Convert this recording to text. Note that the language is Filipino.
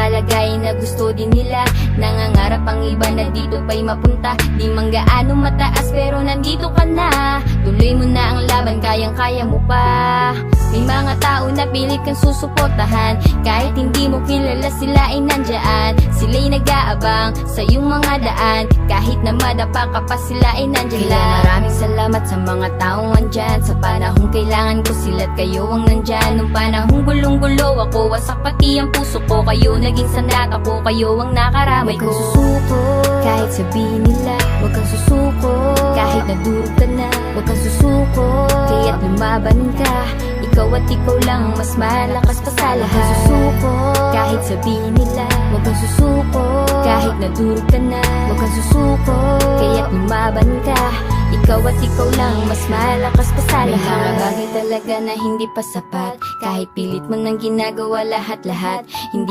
kalagayan na gusto din nila. Nangangarap ang iba na dito pa'y mapunta. Di man gaano mataas pero nandito ka na. Tuloy mo na ang laban, kayang-kaya mo pa. May mga tao na pilit kang susuportahan, kahit hindi mo kilala sila ay nandyan. Sila'y nag-aabang sa iyong mga daan, kahit na madapa ka pa sila ay nandyan lang. Maraming salamat sa mga taong andyan. Sa panahong kailangan ko sila't kayo ang nandyan. Nung panahong gulong-gulo ako, wasak pati ang puso ko. Kayo naging sandata ko, kayo ang nakaramay ko. Huwag kang susuko, kahit sabihin nila. Huwag kang susuko, kahit nadurog ka na. Huwag kang susuko, kaya't lumaban ka. Ikaw at ikaw lang ang mas malakas pa sa lahat. Huwag kang susuko, kahit sabihin nila. Huwag kang susuko, kahit nadurog ka na. Huwag kang susuko, kaya't lumaban ka. Ikaw at ikaw lang mas malakas pa sa lahat. May mga bagay talaga na hindi pa sapat, kahit pilit mo nang ginagawa lahat-lahat. Hindi